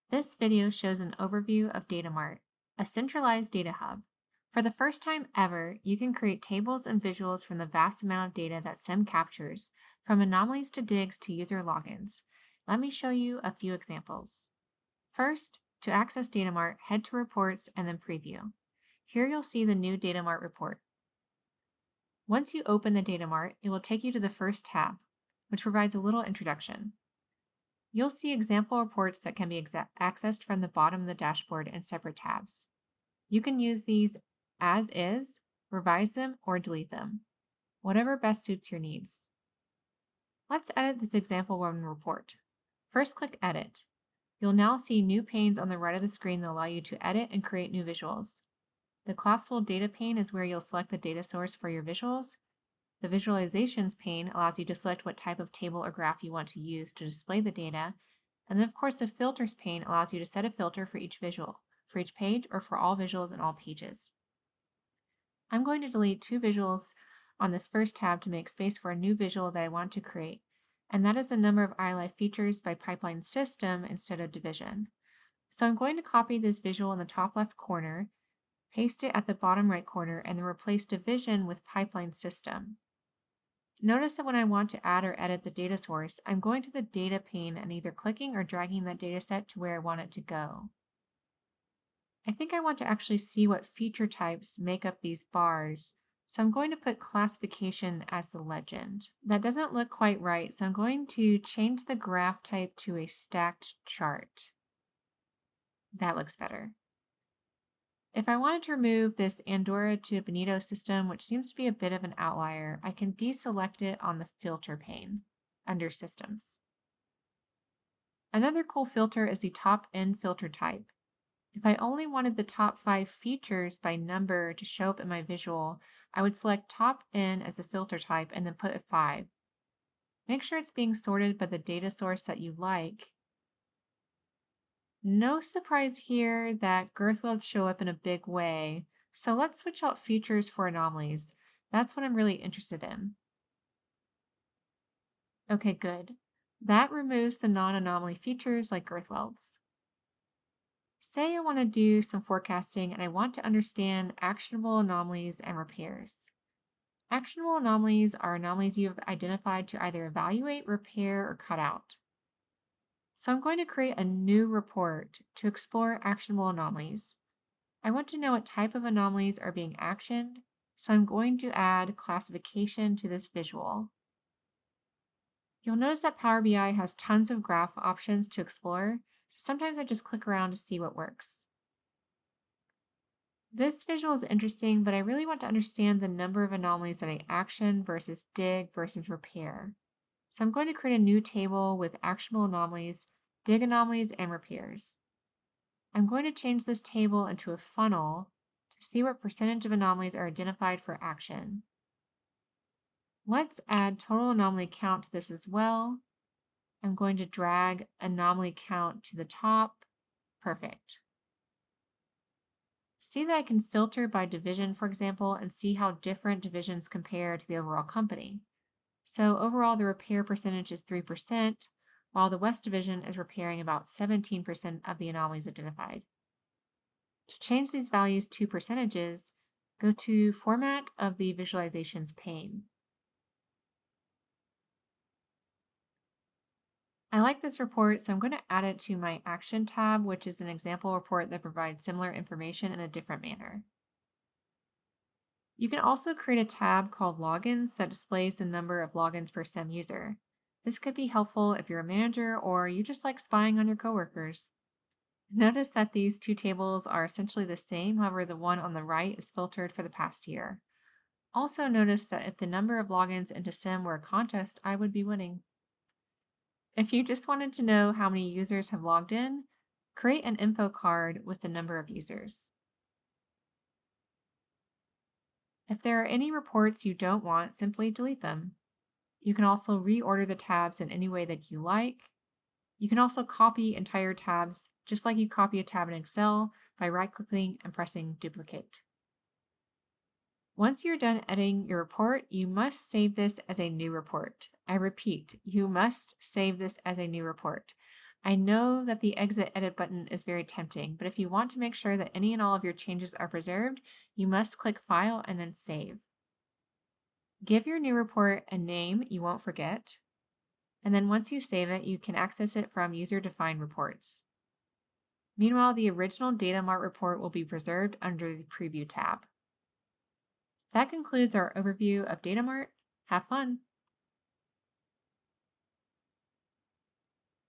This video shows an overview of Data Mart, a centralized data hub. For the first time ever, you can create tables and visuals from the vast amount of data that SIM captures, from anomalies to digs to user logins. Let me show you a few examples. First, to access Data Mart, head to Reports and then Preview. Here you'll see the new Data Mart report. Once you open the Data Mart, it will take you to the first tab, which provides a little introduction. You'll see example reports that can be accessed from the bottom of the dashboard in separate tabs. You can use these as is, revise them, or delete them, whatever best suits your needs. Let's edit this example one report. First, click Edit. You'll now see new panes on the right of the screen that allow you to edit and create new visuals. The collapsible data pane is where you'll select the data source for your visuals. The Visualizations pane allows you to select what type of table or graph you want to use to display the data. And then, of course, the Filters pane allows you to set a filter for each visual, for each page, or for all visuals in all pages. I'm going to delete two visuals on this first tab to make space for a new visual that I want to create, and that is the number of iLife features by pipeline system instead of division. So I'm going to copy this visual in the top left corner, paste it at the bottom right corner, and then replace division with pipeline system. Notice that when I want to add or edit the data source, I'm going to the data pane and either clicking or dragging that data set to where I want it to go. I think I want to actually see what feature types make up these bars, so I'm going to put classification as the legend. That doesn't look quite right, so I'm going to change the graph type to a stacked chart. That looks better. If I wanted to remove this Andorra to Benito system, which seems to be a bit of an outlier, I can deselect it on the filter pane under Systems. Another cool filter is the top-in filter type. If I only wanted the top 5 features by number to show up in my visual, I would select top-in as the filter type and then put a 5. Make sure it's being sorted by the data source that you like. No surprise here that girth welds show up in a big way, so let's switch out features for anomalies. That's what I'm really interested in. Okay, good. That removes the non-anomaly features like girth welds. Say I want to do some forecasting and I want to understand actionable anomalies and repairs. Actionable anomalies are anomalies you have identified to either evaluate, repair, or cut out. So I'm going to create a new report to explore actionable anomalies. I want to know what type of anomalies are being actioned, so I'm going to add classification to this visual. You'll notice that Power BI has tons of graph options to explore, so sometimes I just click around to see what works. This visual is interesting, but I really want to understand the number of anomalies that I action versus dig versus repair. So I'm going to create a new table with actionable anomalies, dig anomalies, and repairs. I'm going to change this table into a funnel to see what percentage of anomalies are identified for action. Let's add total anomaly count to this as well. I'm going to drag anomaly count to the top. Perfect. See that I can filter by division, for example, and see how different divisions compare to the overall company. So overall, the repair percentage is 3%, while the West Division is repairing about 17% of the anomalies identified. To change these values to percentages, go to Format of the Visualizations pane. I like this report, so I'm going to add it to my Action tab, which is an example report that provides similar information in a different manner. You can also create a tab called Logins that displays the number of logins per SIM user. This could be helpful if you're a manager or you just like spying on your coworkers. Notice that these two tables are essentially the same, however, the one on the right is filtered for the past year. Also notice that if the number of logins into SIM were a contest, I would be winning. If you just wanted to know how many users have logged in, create an info card with the number of users. If there are any reports you don't want, simply delete them. You can also reorder the tabs in any way that you like. You can also copy entire tabs, just like you copy a tab in Excel, by right-clicking and pressing Duplicate. Once you're done editing your report, you must save this as a new report. I repeat, you must save this as a new report. I know that the exit edit button is very tempting, but if you want to make sure that any and all of your changes are preserved, you must click File and then Save. Give your new report a name you won't forget, and then once you save it, you can access it from user-defined reports. Meanwhile, the original Data Mart report will be preserved under the Preview tab. That concludes our overview of Data Mart. Have fun!